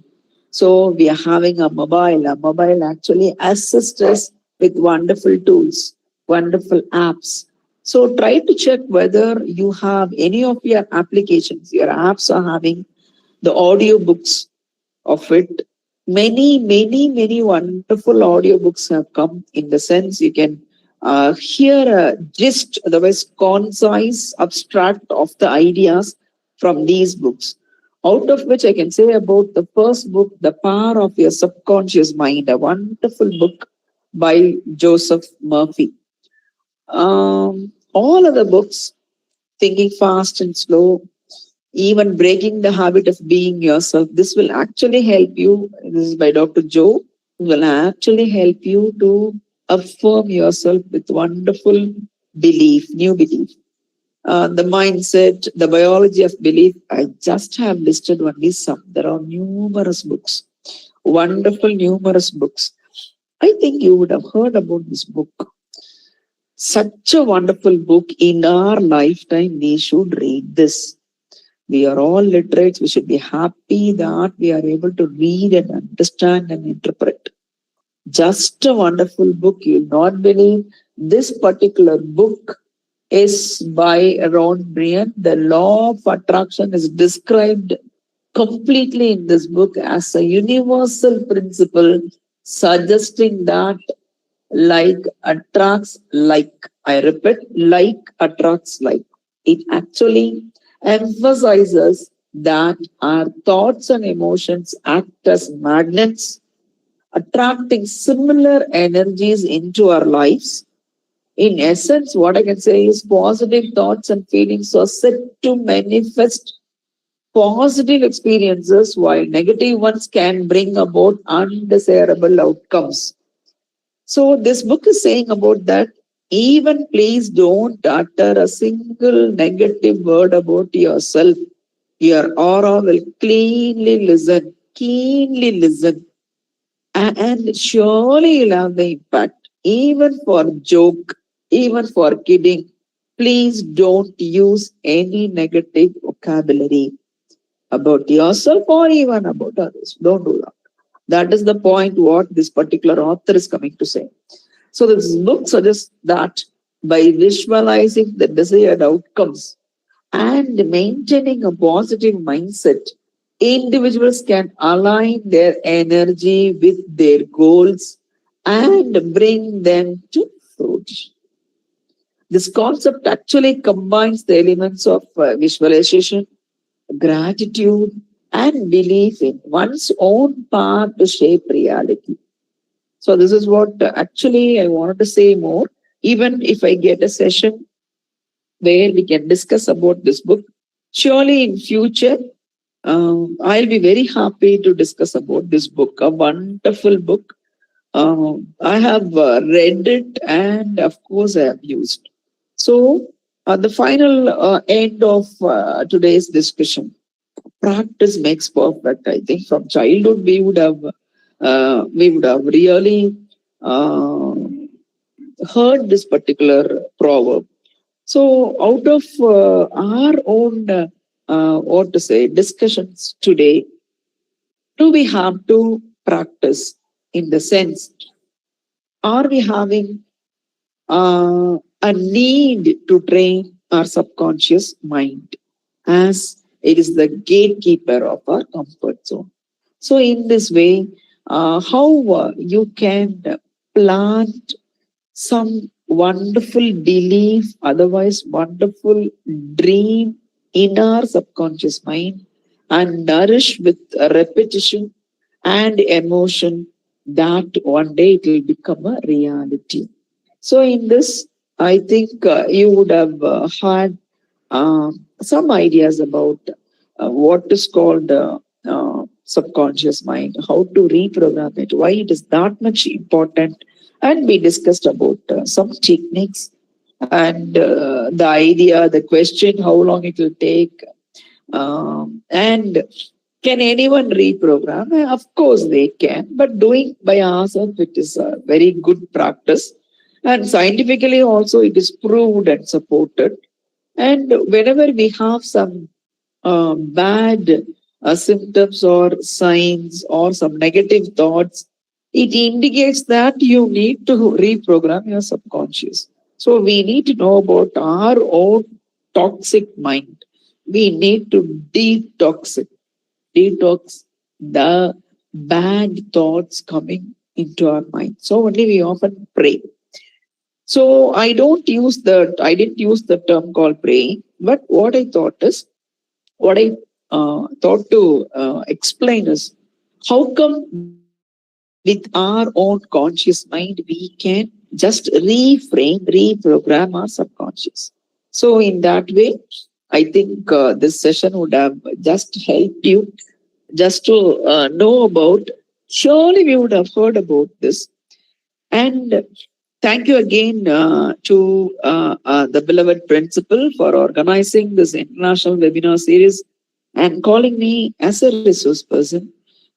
So we are having a mobile. A mobile actually assists us with wonderful tools, wonderful apps. So try to check whether you have any of your applications, your apps are having the audio books of it. Many wonderful audiobooks have come in the sense you can hear a gist, otherwise concise abstract of the ideas from these books. Out of which I can say about the first book, The Power of Your Subconscious Mind, a wonderful book by Joseph Murphy. All other books, Thinking Fast and Slow, even breaking the habit of being yourself. This will actually help you. This is by Dr. Joe. Will actually help you to affirm yourself with wonderful belief, new belief. The mindset, the biology of belief. I just have listed only some. There are numerous books, wonderful, numerous books. I think you would have heard about this book. Such a wonderful book. In our lifetime, we should read this. We are all literates. We should be happy that we are able to read and understand and interpret. Just a wonderful book. You'll not believe this particular book is by Ron Brian. The law of attraction is described completely in this book as a universal principle, suggesting that like attracts like. I repeat, like attracts like. It actually emphasizes that our thoughts and emotions act as magnets, attracting similar energies into our lives. In essence, what I can say is positive thoughts and feelings are set to manifest positive experiences, while negative ones can bring about undesirable outcomes. So this book is saying about that. Even please don't utter a single negative word about yourself. Your aura will keenly listen, and surely you'll have the impact. Even for joke, even for kidding, please don't use any negative vocabulary about yourself or even about others. Don't do that. That is the point what this particular author is coming to say. So this book suggests that by visualizing the desired outcomes and maintaining a positive mindset, individuals can align their energy with their goals and bring them to fruition. This concept actually combines the elements of visualization, gratitude, and belief in one's own power to shape reality. So this is what actually I wanted to say more. Even if I get a session where we can discuss about this book, surely in future I'll be very happy to discuss about this book. A wonderful book. I have read it, and of course I have used. So the final end of today's discussion. Practice makes perfect. I think from childhood we would have really uh, heard this particular proverb. So, out of our own, what to say, discussions today, do we have to practice in the sense, are we having a need to train our subconscious mind as it is the gatekeeper of our comfort zone? So, in this way, how you can plant some wonderful belief, otherwise wonderful dream in our subconscious mind and nourish with a repetition and emotion that one day it will become a reality. So in this, I think you would have had some ideas about what is called subconscious mind, how to reprogram it, why it is that much important, and we discussed about some techniques and the idea, the question, how long it will take, and can anyone reprogram? Of course they can, but doing by ourselves, it is a very good practice. And scientifically also, it is proved and supported. And whenever we have some bad symptoms or signs or some negative thoughts, it indicates that you need to reprogram your subconscious. So we need to know about our own toxic mind. We need to detox the bad thoughts coming into our mind. So only we often pray. So I didn't use the term called praying, but what I thought to explain is how come with our own conscious mind we can just reprogram our subconscious. So in that way, I think this session would have just helped you just to know about. Surely we would have heard about this. And thank you again to the beloved principal for organizing this international webinar series and calling me as a resource person.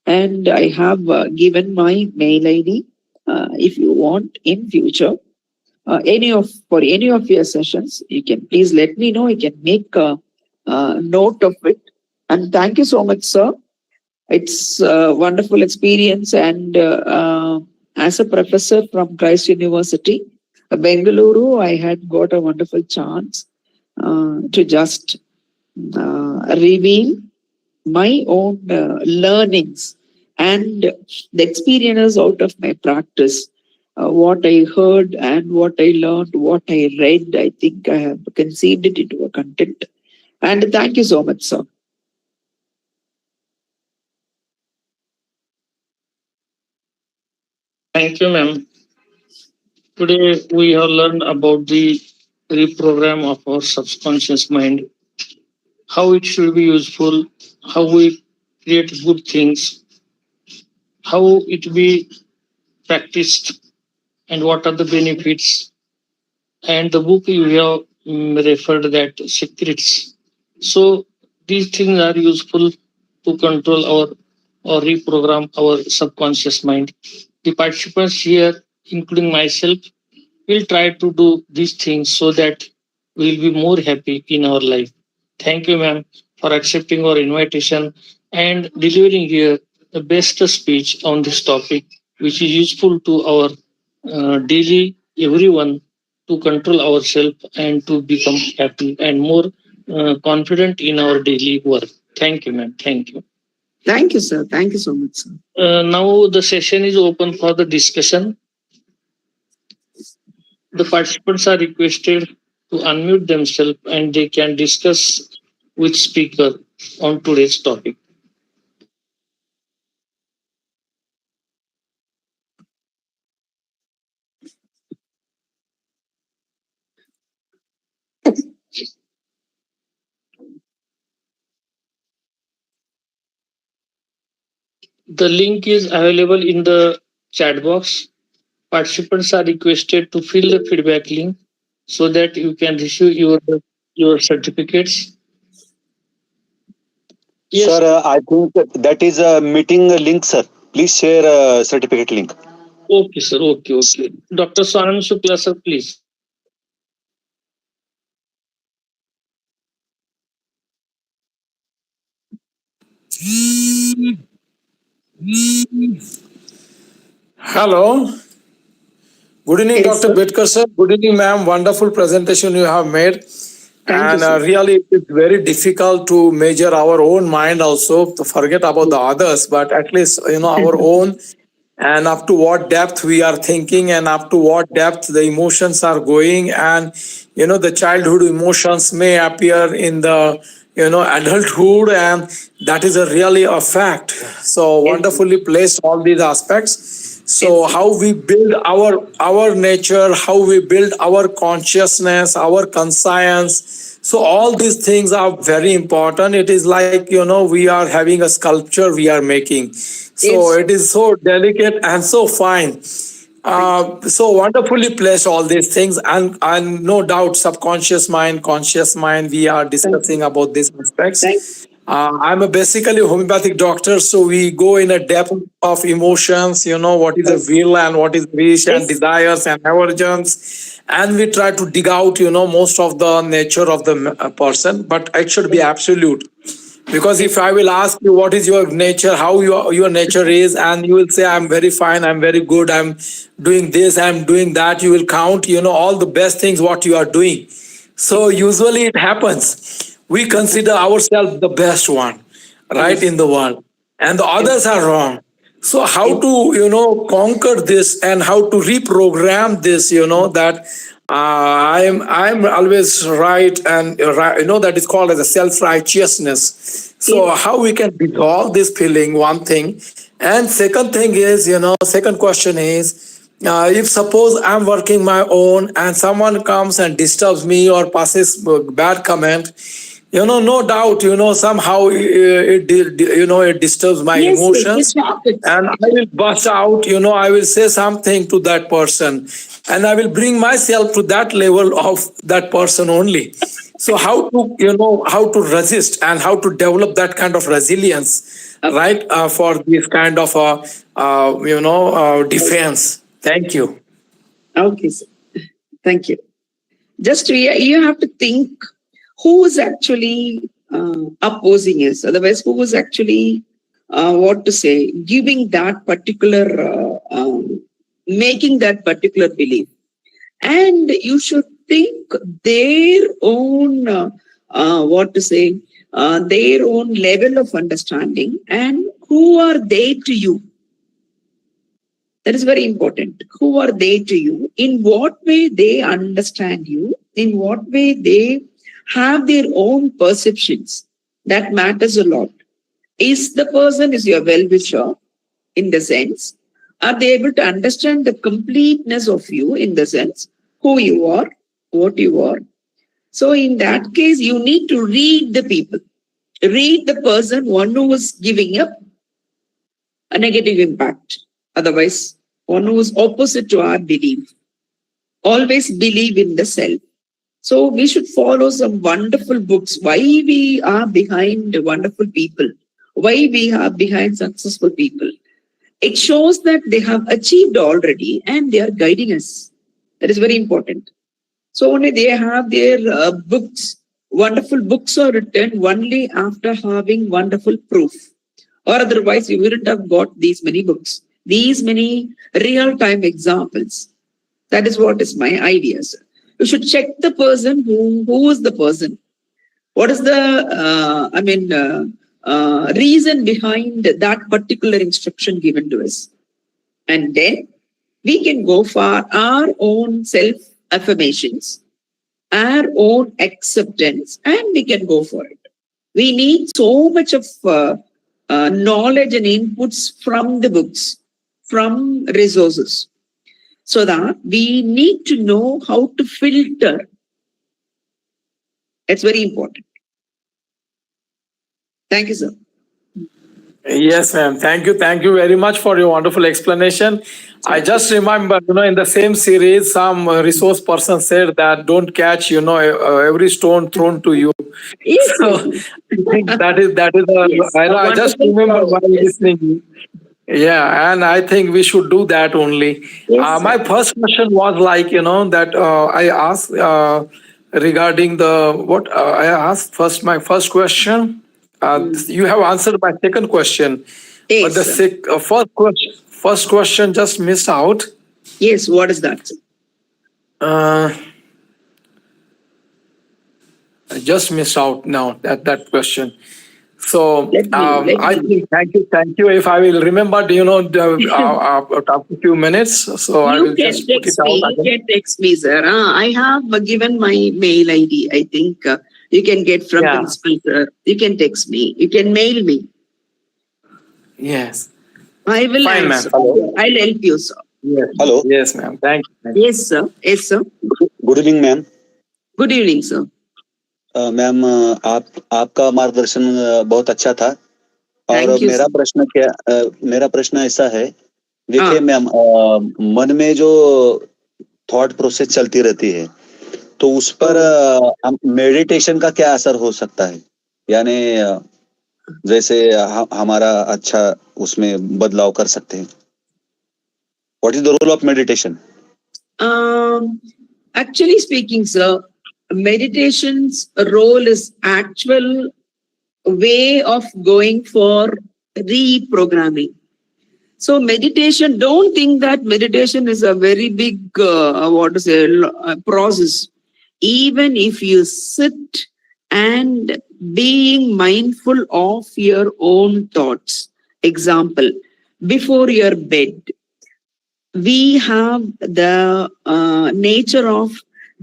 And I have given my mail ID. If you want in future, any of for any of your sessions, you can please let me know. You can make a note of it. And thank you so much, sir. It's a wonderful experience. And as a professor from Christ University, Bengaluru, I had got a wonderful chance to just reveal my own learnings and the experiences out of my practice. What I heard and what I learned, what I read, I think I have conceived it into a content. And thank you so much, sir. Thank you, ma'am. Today we have learned about the reprogram of our subconscious mind, how it should be useful, how we create good things, how it be practiced, and what are the benefits. And the book you have referred that secrets. So These things are useful to control our or reprogram our subconscious mind. The participants here, including myself, will try to do these things so that we'll be more happy in our life. Thank you, ma'am, for accepting our invitation and delivering here the best speech on this topic, which is useful to our daily everyone to control ourselves and to become happy and more confident in our daily work. Thank you, ma'am. Thank you. Thank you, sir. Thank you so much, sir. Now the session is open for the discussion. The participants are requested to unmute themselves and they can discuss with speaker on today's topic. The link is available in the chat box. Participants are requested to fill the feedback link so that you can receive your certificates. Yes. Sir, I think that is a meeting link, sir. Please share a certificate link. Okay, sir. Okay, okay. Dr. Swanam Shukla, sir, please. Hello. Good evening, Yes, Dr. sir. BETKAR, sir. Good evening, ma'am. Wonderful presentation you have made. Thank you, And sir. really, it's very difficult to measure our own mind also, to forget about the others, but at least, our own, and up to what depth we are thinking and up to what depth the emotions are going. And, the childhood emotions may appear in the, adulthood, and that is a really a fact. So Yes, sir. wonderfully placed all these aspects. So Yes, sir. how we build our nature, how we build our consciousness, our conscience. So all these things are very important. It is like, we are having a sculpture we are making. So Yes. it is so delicate and so fine. So wonderfully placed all these things, and no doubt subconscious mind, conscious mind, we are Thank you. discussing about these Thank aspects. I'm a basically homeopathic doctor, so we go in a depth you. of emotions, what is a will and what is wish and Yes. desires and aversions. And we try to dig out, most of the nature of the person, but it should be Yes. absolute. Because if Yes. I will ask you what is your nature, how your nature is, and you will say, I'm very fine, I'm very good, I'm doing this, I'm doing that, you will count, all the best things what you are doing. So Yes. usually it happens. We consider ourselves the best one, right, Yes. in the world. And the Yes. others are wrong. So how Yes. to, conquer this and how to reprogram this, that I'm always right, and that is called as a self-righteousness. So Yes. how we can dissolve this feeling, one thing. And second thing is, second question is, if suppose I'm working my own and someone comes and disturbs me or passes bad comment, no doubt, somehow it disturbs my Yes. Yes. Just emotions, stop it. and I will bust out, I will say something to that person, and I will bring myself to that level of that person only. So how to, how to resist and how to develop that kind of resilience, Okay. right, for this kind of, defense. Thank you. Okay, sir. Thank you. Just you have to think who is actually opposing us. Otherwise, who is actually what to say, giving that particular, making that particular belief. And you should think their own, what to say, their own level of understanding and who are they to you. That is very important. Who are they to you? In what way they understand you? In what way they have their own perceptions? That matters a lot. Is the person is your well-wisher in the sense? Are they able to understand the completeness of you in the sense who you are, what you are? So in that case, you need to read the people. Read the person, one who is giving up a negative impact. Otherwise, one who is opposite to our belief. Always believe in the self. So we should follow some wonderful books. Why we are behind wonderful people? Why we are behind successful people? It shows that they have achieved already and they are guiding us. That is very important. So only they have their books. Wonderful books are written only after having wonderful proof. Or otherwise, you wouldn't have got these many books, these many real-time examples. That is what is my idea, sir. You should check the person who is the person. What is the, reason behind that particular instruction given to us? And then we can go for our own self-affirmations, our own acceptance, and we can go for it. We need so much of knowledge and inputs from the books, from resources, so that we need to know how to filter. It's very important. Thank you, sir. Yes, ma'am. Thank you. Thank you very much for your wonderful explanation. I just remember, in the same series, some resource person said that don't catch, every stone thrown to you. Yes, So I think that is Yes, I just wonderful remember while yes. listening. Yeah, and I think we should do that only. Yes, My first question was like, that I asked regarding what I asked first, my first question. You have answered my second question, but the Yes, first question just missed out. yes, what is that, sir? I just missed out now that question. So Let me I think thank you. If I will remember, after a few minutes, so I You will can just put it text out me. You again. can text me, sir. I have given my mail ID. I think you can get from Yeah. principal, sir. You can text me. You can mail me. Yes. I will Fine, ma'am. answer. Hello. I'll help you, sir. Yes. Hello. Yes, ma'am. Thank you. Yes, sir. Yes, sir. Good evening ma'am. Good evening, sir. Ma'am आपका मार्गदर्शन बहुत अच्छा था. और Thank you, sir. मेरा प्रश्न ऐसा है. देखिए मैम, मन में जो थॉट प्रोसेस चलती रहती है, तो उस पर मेडिटेशन का क्या असर हो सकता है? यानी जैसे हमारा अच्छा उसमें बदलाव कर सकते हैं. What is the role of meditation? Actually speaking, sir, meditation's role is actual way of going for reprogramming. So meditation, don't think that meditation is a very big, process. Even if you sit and being mindful of your own thoughts. Example, before your bed, we have the nature of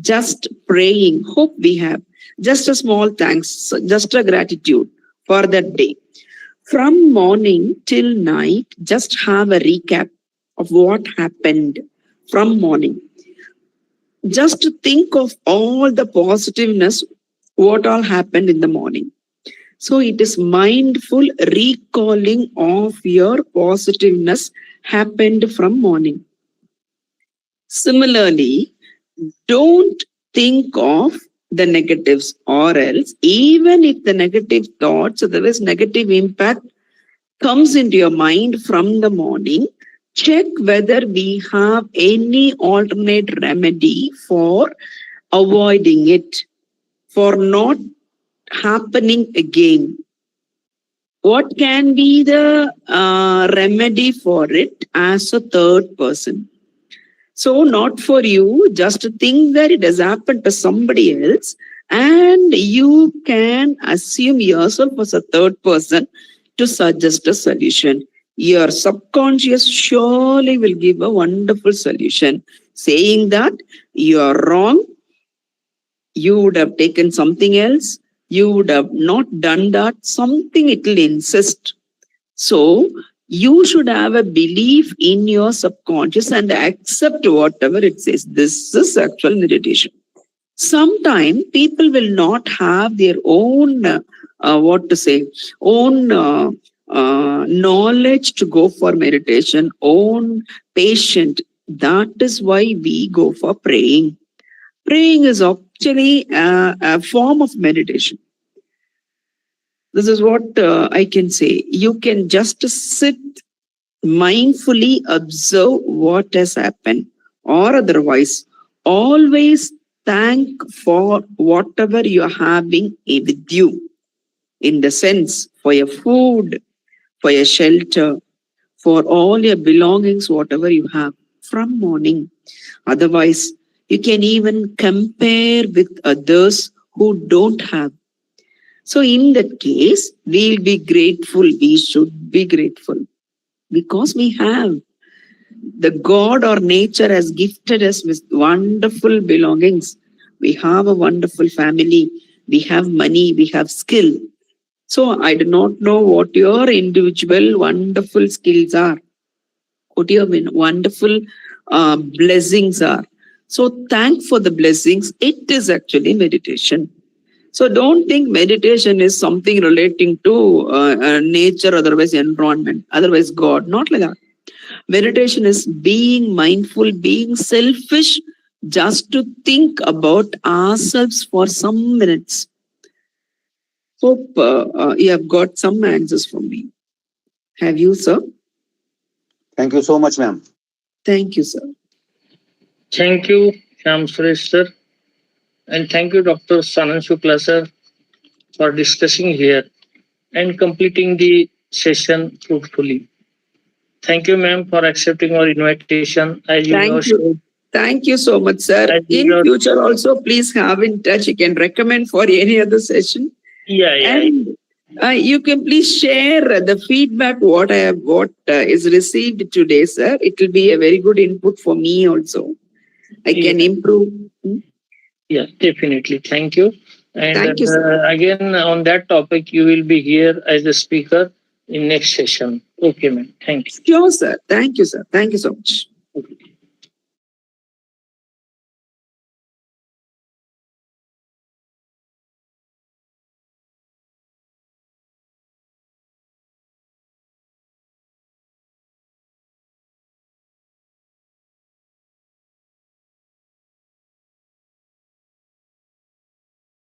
just praying. Hope we have just a small thanks, just a gratitude for that day. From morning till night, just have a recap of what happened from morning. Just think of all the positiveness, what all happened in the morning. So it is mindful recalling of your positiveness happened from morning. Similarly, don't think of the negatives, or else even if the negative thoughts, otherwise negative impact comes into your mind from the morning, check whether we have any alternate remedy for avoiding it, for not happening again. What can be the remedy for it as a third person? So not for you, just think that it has happened to somebody else, and you can assume yourself as a third person to suggest a solution. Your subconscious surely will give a wonderful solution, saying that you are wrong, you would have taken something else, you would have not done that, something it will insist. So you should have a belief in your subconscious and accept whatever it says. This is actual meditation. Sometimes people will not have their own, knowledge to go for meditation, own patient. That is why we go for praying. Praying is actually a form of meditation. This is what I can say. You can just sit mindfully, observe what has happened, or otherwise, always thank for whatever you're having with you, in the sense for your food, for your shelter, for all your belongings, whatever you have from morning. Otherwise, you can even compare with others who don't have. So in that case, we'll be grateful. We should be grateful because we have. The God or nature has gifted us with wonderful belongings. We have a wonderful family. We have money. We have skill. So I do not know what your individual wonderful skills are, what your wonderful blessings are. So thank for the blessings. It is actually meditation. So don't think meditation is something relating to nature, otherwise environment, otherwise God. Not like that. Meditation is being mindful, being selfish, just to think about ourselves for some minutes. Hope you have got some answers from me. Have you, sir? Thank you so much, ma'am. Thank you, sir. Thank you, Shyam Suresh sir. And thank you, Dr. Sanand Shukla sir, for discussing here and completing the session fruitfully. Thank you, ma'am, for accepting our invitation. As you know, Thank you. Thank you so much, sir. As you In know- future also, please have in touch. You can recommend for any other session. yeah. And you can please share the feedback what is received today, sir. It will be a very good input for me also. I can improve. Yeah, definitely. Thank you. And Thank you, sir. again, on that topic, you will be here as a speaker in next session. Okay, ma'am. Thank you. Sure, sir. Thank you, sir. Thank you so much.